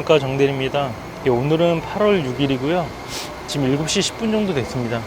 안녕하십니까, 정대리입니다. 오늘은 8월 6일이고요 지금 7시 10분 정도 됐습니다.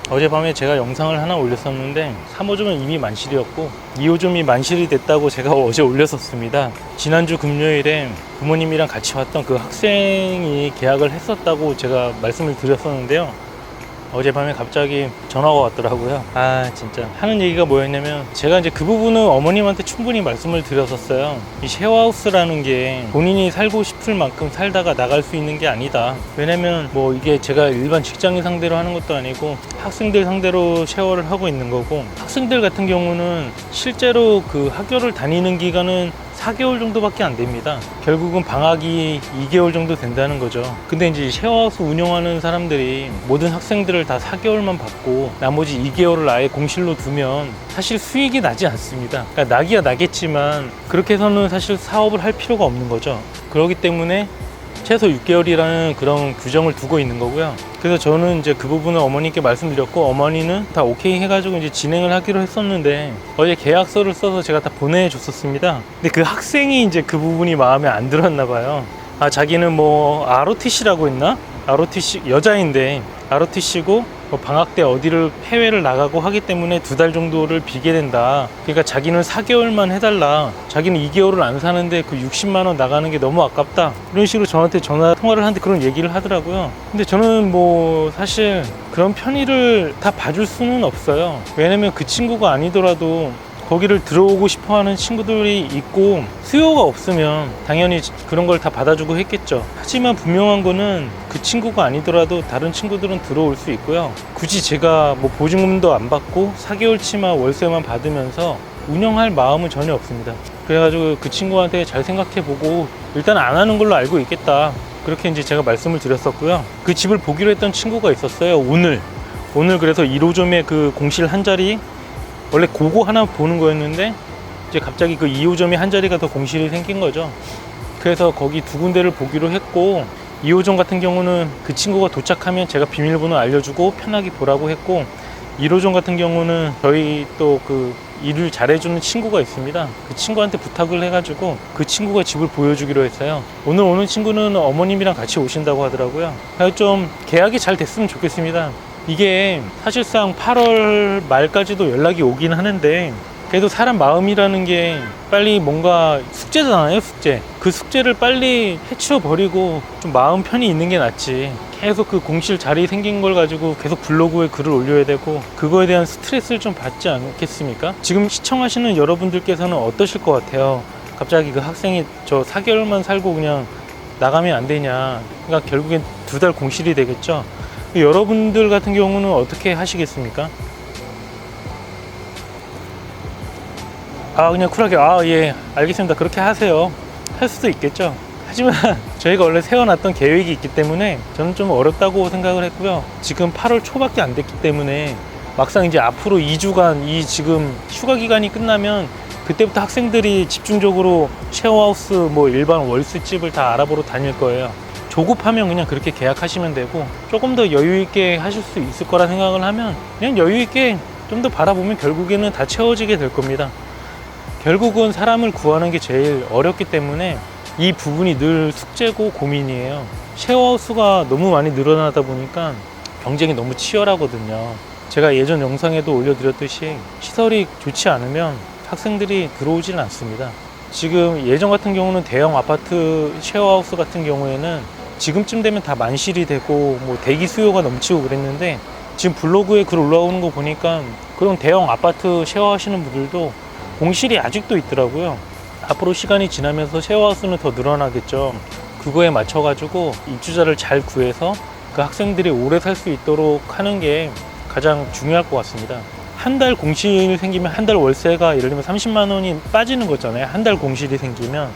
어젯밤에 제가 영상을 하나 올렸었는데 3호점은 이미 만실이었고 2호점이 만실이 됐다고 제가 어제 올렸었습니다. 지난주 금요일에 부모님이랑 같이 왔던 그 학생이 계약을 했었다고 제가 말씀을 드렸었는데요, 어젯밤에 갑자기 전화가 왔더라고요. 진짜 하는 얘기가 뭐였냐면, 제가 이제 그 부분은 어머님한테 충분히 말씀을 드렸었어요. 이 쉐어하우스라는 게 본인이 살고 싶을 만큼 살다가 나갈 수 있는 게 아니다. 왜냐면 뭐 이게 제가 일반 직장인 상대로 하는 것도 아니고 학생들 상대로 쉐어를 하고 있는 거고, 학생들 같은 경우는 실제로 그 학교를 다니는 기간은 4개월 정도밖에 안 됩니다. 결국은 방학이 2개월 정도 된다는 거죠. 근데 이제 쉐어하우스 운영하는 사람들이 모든 학생들을 다 4개월만 받고 나머지 2개월을 아예 공실로 두면 사실 수익이 나지 않습니다. 그러니까 나기야 나겠지만 그렇게 해서는 사실 사업을 할 필요가 없는 거죠. 그렇기 때문에 최소 6개월이라는 그런 규정을 두고 있는 거고요. 그래서 저는 이제 그 부분을 어머니께 말씀드렸고, 어머니는 다 오케이 해가지고 이제 진행을 하기로 했었는데, 어제 계약서를 써서 제가 다 보내줬었습니다. 근데 그 학생이 이제 그 부분이 마음에 안 들었나 봐요. 자기는 뭐 ROTC라고 했나? ROTC 여자인데 ROTC고 방학 때 어디를 해외를 나가고 하기 때문에 2달 정도를 비게 된다. 그러니까 자기는 4개월만 해달라. 자기는 2개월을 안 사는데 그 60만 원 나가는 게 너무 아깝다. 이런 식으로 저한테 전화 통화를 하는데 그런 얘기를 하더라고요. 근데 저는 뭐 사실 그런 편의를 다 봐줄 수는 없어요. 왜냐면 그 친구가 아니더라도 거기를 들어오고 싶어 하는 친구들이 있고, 수요가 없으면 당연히 그런 걸 다 받아주고 했겠죠. 하지만 분명한 거는 그 친구가 아니더라도 다른 친구들은 들어올 수 있고요. 굳이 제가 뭐 보증금도 안 받고 4개월 치마 월세만 받으면서 운영할 마음은 전혀 없습니다. 그래가지고 그 친구한테 잘 생각해보고 일단 안 하는 걸로 알고 있겠다, 그렇게 이제 제가 말씀을 드렸었고요. 그 집을 보기로 했던 친구가 있었어요. 오늘 그래서 1호점에 그 공실 한 자리, 원래 그거 하나 보는 거였는데 이제 갑자기 그 2호점이 한 자리가 더 공실이 생긴 거죠. 그래서 거기 2군데를 보기로 했고, 2호점 같은 경우는 그 친구가 도착하면 제가 비밀번호 알려주고 편하게 보라고 했고, 1호점 같은 경우는 저희 또 그 일을 잘해주는 친구가 있습니다. 그 친구한테 부탁을 해가지고 그 친구가 집을 보여주기로 했어요. 오늘 오는 친구는 어머님이랑 같이 오신다고 하더라고요. 그래서 좀 계약이 잘 됐으면 좋겠습니다. 이게 사실상 8월 말까지도 연락이 오긴 하는데, 그래도 사람 마음이라는 게 빨리 뭔가 숙제잖아요, 숙제. 그 숙제를 빨리 해치워버리고 좀 마음 편히 있는 게 낫지. 계속 그 공실 자리 생긴 걸 가지고 계속 블로그에 글을 올려야 되고, 그거에 대한 스트레스를 좀 받지 않겠습니까? 지금 시청하시는 여러분들께서는 어떠실 것 같아요? 갑자기 그 학생이 저 4개월만 살고 그냥 나가면 안 되냐. 그러니까 결국엔 2달 공실이 되겠죠. 여러분들 같은 경우는 어떻게 하시겠습니까? 그냥 쿨하게 예 알겠습니다, 그렇게 하세요, 할 수도 있겠죠. 하지만 저희가 원래 세워놨던 계획이 있기 때문에 저는 좀 어렵다고 생각을 했고요. 지금 8월 초밖에 안 됐기 때문에 막상 이제 앞으로 2주간 이 지금 휴가 기간이 끝나면 그때부터 학생들이 집중적으로 쉐어하우스 뭐 일반 월수집을 다 알아보러 다닐 거예요. 조급하면 그냥 그렇게 계약하시면 되고, 조금 더 여유 있게 하실 수 있을 거라 생각을 하면 그냥 여유 있게 좀 더 바라보면 결국에는 다 채워지게 될 겁니다. 결국은 사람을 구하는 게 제일 어렵기 때문에 이 부분이 늘 숙제고 고민이에요. 쉐어하우스가 너무 많이 늘어나다 보니까 경쟁이 너무 치열하거든요. 제가 예전 영상에도 올려드렸듯이 시설이 좋지 않으면 학생들이 들어오지는 않습니다. 지금 예전 같은 경우는 대형 아파트 쉐어하우스 같은 경우에는 지금쯤 되면 다 만실이 되고 뭐 대기 수요가 넘치고 그랬는데, 지금 블로그에 글 올라오는 거 보니까 그런 대형 아파트 쉐어하시는 분들도 공실이 아직도 있더라고요. 앞으로 시간이 지나면서 쉐어하우스는 더 늘어나겠죠. 그거에 맞춰가지고 입주자를 잘 구해서 그 학생들이 오래 살 수 있도록 하는 게 가장 중요할 것 같습니다. 한 달 공실이 생기면 한 달 월세가 예를 들면 30만 원이 빠지는 거잖아요. 한 달 공실이 생기면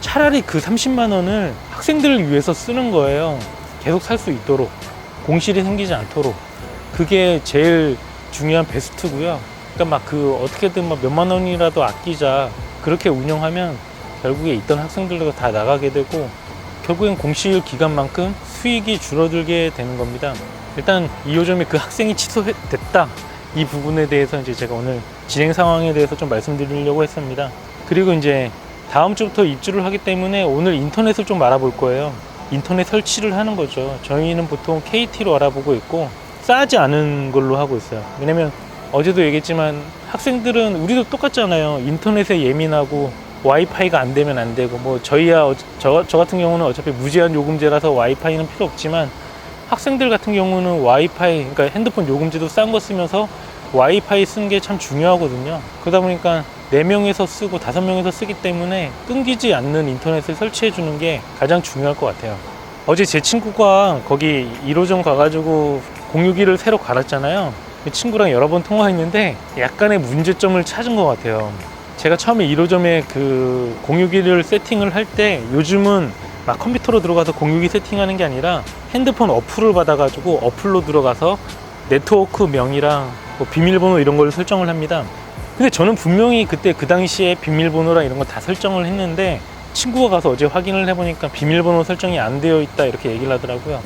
차라리 그 30만 원을 학생들을 위해서 쓰는 거예요. 계속 살 수 있도록, 공실이 생기지 않도록. 그게 제일 중요한 베스트고요. 그러니까 막 그 어떻게든 막 몇만 원이라도 아끼자, 그렇게 운영하면 결국에 있던 학생들도 다 나가게 되고 결국엔 공실 기간만큼 수익이 줄어들게 되는 겁니다. 일단 2호점에 그 학생이 취소됐다, 이 부분에 대해서 이제 제가 오늘 진행 상황에 대해서 좀 말씀드리려고 했습니다. 그리고 이제 다음 주부터 입주를 하기 때문에 오늘 인터넷을 좀 알아볼 거예요. 인터넷 설치를 하는 거죠. 저희는 보통 KT로 알아보고 있고 싸지 않은 걸로 하고 있어요. 왜냐면 어제도 얘기했지만 학생들은 우리도 똑같잖아요. 인터넷에 예민하고 와이파이가 안 되면 안 되고, 뭐 저 같은 경우는 어차피 무제한 요금제라서 와이파이는 필요 없지만 학생들 같은 경우는 와이파이, 그러니까 핸드폰 요금제도 싼 거 쓰면서 와이파이 쓴 게 참 중요하거든요. 그러다 보니까 4명에서 쓰고 5명에서 쓰기 때문에 끊기지 않는 인터넷을 설치해 주는 게 가장 중요할 것 같아요. 어제 제 친구가 거기 1호점 가가지고 공유기를 새로 갈았잖아요. 그 친구랑 여러 번 통화했는데 약간의 문제점을 찾은 것 같아요. 제가 처음에 1호점에 그 공유기를 세팅을 할 때 요즘은 막 컴퓨터로 들어가서 공유기 세팅하는 게 아니라 핸드폰 어플을 받아가지고 어플로 들어가서 네트워크 명이랑 뭐 비밀번호 이런 걸 설정을 합니다. 근데 저는 분명히 그때 그 당시에 비밀번호랑 이런 거 다 설정을 했는데 친구가 가서 어제 확인을 해보니까 비밀번호 설정이 안 되어 있다 이렇게 얘기를 하더라고요.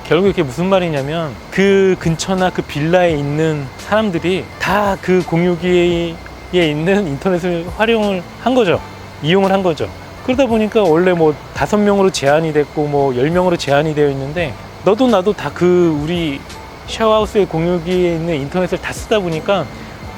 결국 이게 무슨 말이냐면 그 근처나 그 빌라에 있는 사람들이 다 그 공유기에 있는 인터넷을 활용을 한 거죠. 이용을 한 거죠. 그러다 보니까 원래 뭐 5명으로 제한이 됐고 뭐 10명으로 제한이 되어 있는데 너도 나도 다 그 우리 쉐어하우스의 공유기에 있는 인터넷을 다 쓰다 보니까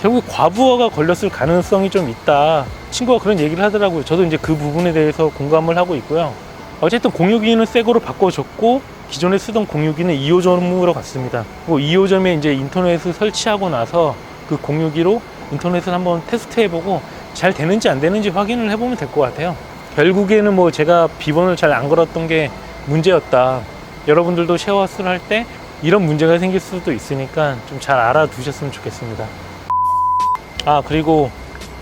결국 과부하가 걸렸을 가능성이 좀 있다. 친구가 그런 얘기를 하더라고요. 저도 이제 그 부분에 대해서 공감을 하고 있고요. 어쨌든 공유기는 새 거로 바꿔줬고 기존에 쓰던 공유기는 2호점으로 갔습니다. 2호점에 이제 인터넷을 설치하고 나서 그 공유기로 인터넷을 한번 테스트해보고 잘 되는지 안 되는지 확인을 해보면 될 것 같아요. 결국에는 뭐 제가 비번을 잘 안 걸었던 게 문제였다. 여러분들도 쉐어하우스를 할 때 이런 문제가 생길 수도 있으니까 좀 잘 알아두셨으면 좋겠습니다. 그리고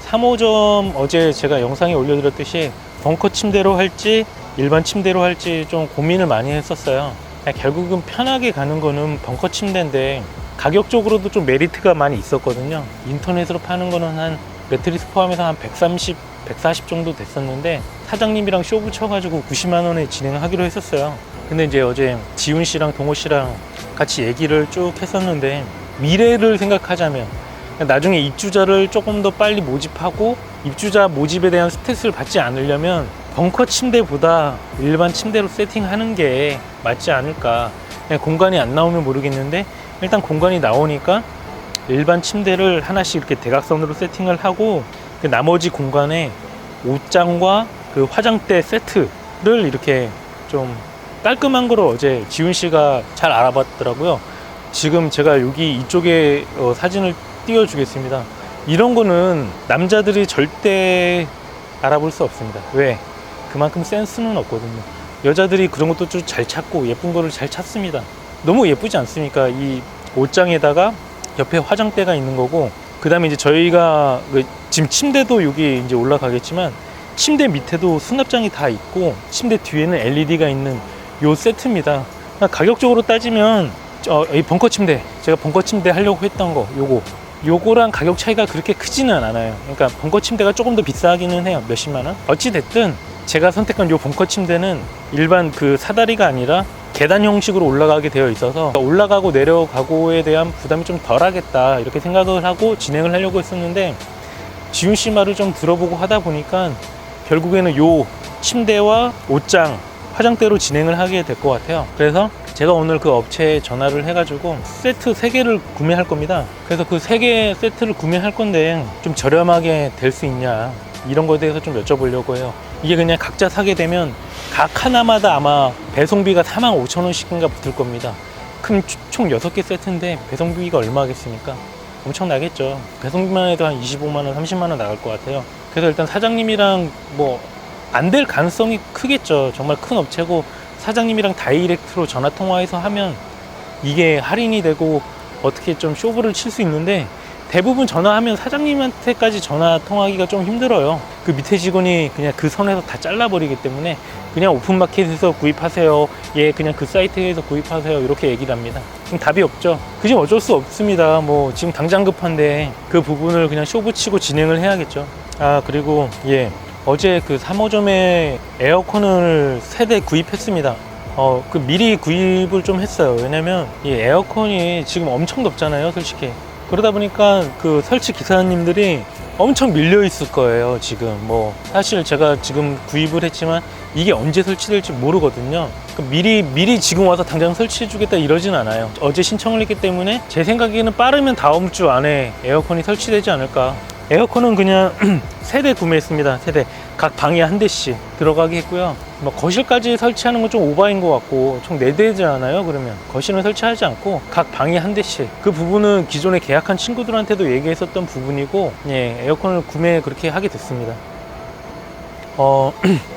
3호점 어제 제가 영상에 올려드렸듯이 벙커 침대로 할지 일반 침대로 할지 좀 고민을 많이 했었어요. 결국은 편하게 가는 거는 벙커 침대인데 가격적으로도 좀 메리트가 많이 있었거든요. 인터넷으로 파는 거는 한 매트리스 포함해서 한 130, 140 정도 됐었는데 사장님이랑 쇼 붙여가지고 90만 원에 진행하기로 했었어요. 근데 이제 어제 지훈 씨랑 동호 씨랑 같이 얘기를 쭉 했었는데 미래를 생각하자면 나중에 입주자를 조금 더 빨리 모집하고 입주자 모집에 대한 스트레스를 받지 않으려면 벙커 침대보다 일반 침대로 세팅하는 게 맞지 않을까. 공간이 안 나오면 모르겠는데 일단 공간이 나오니까 일반 침대를 하나씩 이렇게 대각선으로 세팅을 하고 그 나머지 공간에 옷장과 그 화장대 세트를 이렇게 좀 깔끔한 거로 어제 지훈 씨가 잘 알아봤더라고요. 지금 제가 여기 이쪽에 사진을 띄워주겠습니다. 이런 거는 남자들이 절대 알아볼 수 없습니다. 왜? 그만큼 센스는 없거든요. 여자들이 그런 것도 좀 잘 찾고 예쁜 거를 잘 찾습니다. 너무 예쁘지 않습니까? 이 옷장에다가 옆에 화장대가 있는 거고, 그 다음에 이제 저희가 지금 침대도 여기 이제 올라가겠지만 침대 밑에도 수납장이 다 있고 침대 뒤에는 LED가 있는 요 세트입니다. 가격적으로 따지면 이 벙커 침대, 제가 벙커 침대 하려고 했던 거 요거랑 가격 차이가 그렇게 크지는 않아요. 그러니까 벙커 침대가 조금 더 비싸기는 해요. 몇십만 원. 어찌 됐든 제가 선택한 요 벙커 침대는 일반 그 사다리가 아니라 계단 형식으로 올라가게 되어 있어서 올라가고 내려가고에 대한 부담이 좀 덜하겠다 이렇게 생각을 하고 진행을 하려고 했었는데 지훈 씨 말을 좀 들어보고 하다 보니까 결국에는 요 침대와 옷장, 화장대로 진행을 하게 될 것 같아요. 그래서 제가 오늘 그 업체에 전화를 해가지고 세트 3개를 구매할 겁니다. 그래서 그 3개 세트를 구매할 건데 좀 저렴하게 될 수 있냐 이런 거에 대해서 좀 여쭤보려고 해요. 이게 그냥 각자 사게 되면 각 하나마다 아마 배송비가 45,000원씩인가 붙을 겁니다. 총 6개 세트인데 배송비가 얼마겠습니까? 엄청나겠죠. 배송비만 해도 한 25만원, 30만원 나갈 것 같아요. 그래서 일단 사장님이랑 뭐 안 될 가능성이 크겠죠. 정말 큰 업체고 사장님이랑 다이렉트로 전화 통화해서 하면 이게 할인이 되고 어떻게 좀 쇼부를 칠 수 있는데 대부분 전화하면 사장님한테까지 전화 통화하기가 좀 힘들어요. 그 밑에 직원이 그냥 그 선에서 다 잘라버리기 때문에 그냥 오픈마켓에서 구입하세요. 예, 그냥 그 사이트에서 구입하세요. 이렇게 얘기를 합니다. 그럼 답이 없죠. 그지 어쩔 수 없습니다. 뭐 지금 당장 급한데 그 부분을 그냥 쇼부 치고 진행을 해야겠죠. 그리고 어제 그 3호점에 에어컨을 3대 구입했습니다. 미리 구입을 좀 했어요. 왜냐면 이 에어컨이 지금 엄청 덥잖아요, 솔직히. 그러다 보니까 그 설치 기사님들이 엄청 밀려 있을 거예요. 지금 뭐 사실 제가 지금 구입을 했지만 이게 언제 설치될지 모르거든요. 미리 지금 와서 당장 설치해 주겠다 이러진 않아요. 어제 신청을 했기 때문에 제 생각에는 빠르면 다음 주 안에 에어컨이 설치되지 않을까. 에어컨은 그냥 세대 구매했습니다. 세대 각 방에 한 대씩 들어가게 했고요. 뭐 거실까지 설치하는 건 좀 오바인 것 같고 총 4대잖아요. 그러면 거실은 설치하지 않고 각 방에 한 대씩, 그 부분은 기존에 계약한 친구들한테도 얘기했었던 부분이고, 예, 에어컨을 구매 그렇게 하게 됐습니다.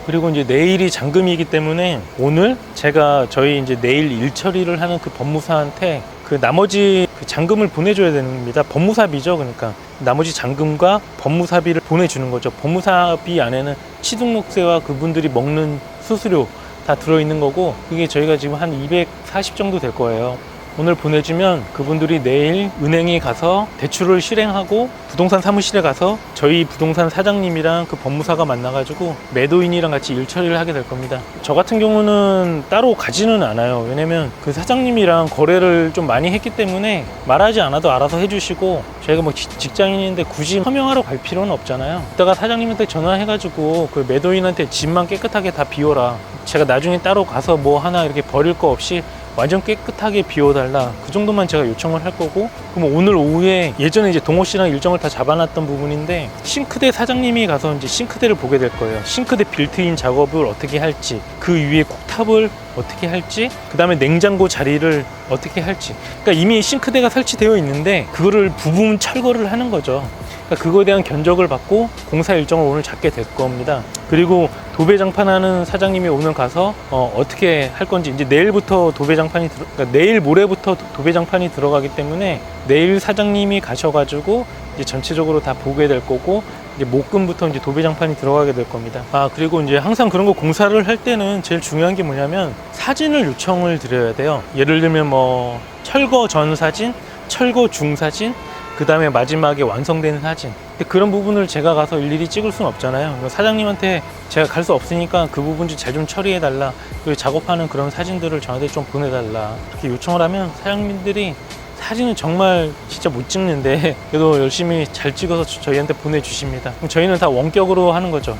그리고 이제 내일이 잔금이기 때문에 오늘 제가 저희 이제 내일 일 처리를 하는 그 법무사한테 그 나머지 그 잔금을 보내줘야 됩니다. 법무사비죠. 그러니까 나머지 잔금과 법무사비를 보내주는 거죠. 법무사비 안에는 취등록세와 그분들이 먹는 수수료 다 들어있는 거고, 그게 저희가 지금 한 240 정도 될 거예요. 오늘 보내주면 그분들이 내일 은행에 가서 대출을 실행하고 부동산 사무실에 가서 저희 부동산 사장님이랑 그 법무사가 만나가지고 매도인이랑 같이 일 처리를 하게 될 겁니다. 저 같은 경우는 따로 가지는 않아요. 왜냐면 그 사장님이랑 거래를 좀 많이 했기 때문에 말하지 않아도 알아서 해주시고, 저희가 뭐 직장인인데 굳이 서명하러 갈 필요는 없잖아요. 이따가 사장님한테 전화해가지고 그 매도인한테 집만 깨끗하게 다 비워라, 제가 나중에 따로 가서 뭐 하나 이렇게 버릴 거 없이 완전 깨끗하게 비워달라, 그 정도만 제가 요청을 할 거고, 그럼 오늘 오후에 예전에 이제 동호 씨랑 일정을 다 잡아놨던 부분인데 싱크대 사장님이 가서 이제 싱크대를 보게 될 거예요. 싱크대 빌트인 작업을 어떻게 할지, 그 위에 쿡탑을 어떻게 할지, 그 다음에 냉장고 자리를 어떻게 할지. 그러니까 이미 싱크대가 설치되어 있는데 그거를 부분 철거를 하는 거죠. 그러니까 그거에 대한 견적을 받고 공사 일정을 오늘 잡게 될 겁니다. 그리고 도배장판하는 사장님이 오늘 가서 어떻게 할 건지, 이제 내일부터 도배장판이 그러니까 내일 모레부터 도배장판이 들어가기 때문에 내일 사장님이 가셔가지고 이제 전체적으로 다 보게 될 거고, 이제 목금부터 이제 도배장판이 들어가게 될 겁니다. 그리고 이제 항상 그런 거 공사를 할 때는 제일 중요한 게 뭐냐면 사진을 요청을 드려야 돼요. 예를 들면 뭐 철거 전 사진, 철거 중 사진, 그 다음에 마지막에 완성된 사진. 근데 그런 부분을 제가 가서 일일이 찍을 수는 없잖아요. 사장님한테 제가 갈 수 없으니까 그 부분 좀 잘 좀 처리해 달라, 그리고 작업하는 그런 사진들을 저한테 좀 보내달라, 이렇게 요청을 하면 사장님들이 사진은 정말 진짜 못 찍는데 그래도 열심히 잘 찍어서 저희한테 보내주십니다. 그럼 저희는 다 원격으로 하는 거죠.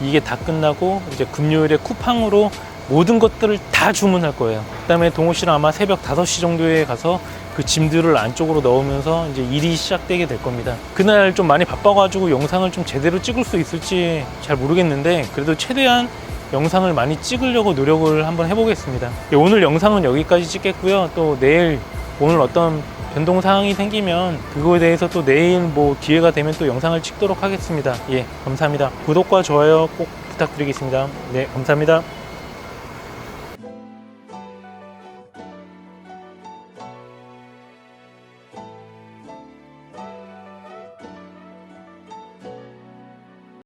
이게 다 끝나고 이제 금요일에 쿠팡으로 모든 것들을 다 주문할 거예요. 그 다음에 동호 씨는 아마 새벽 5시 정도에 가서 그 짐들을 안쪽으로 넣으면서 이제 일이 시작되게 될 겁니다. 그날 좀 많이 바빠가지고 영상을 좀 제대로 찍을 수 있을지 잘 모르겠는데, 그래도 최대한 영상을 많이 찍으려고 노력을 한번 해보겠습니다. 오늘 영상은 여기까지 찍겠고요. 또 내일 오늘 어떤 변동 사항이 생기면 그거에 대해서 또 내일 뭐 기회가 되면 또 영상을 찍도록 하겠습니다. 예, 감사합니다. 구독과 좋아요 꼭 부탁드리겠습니다. 네, 감사합니다.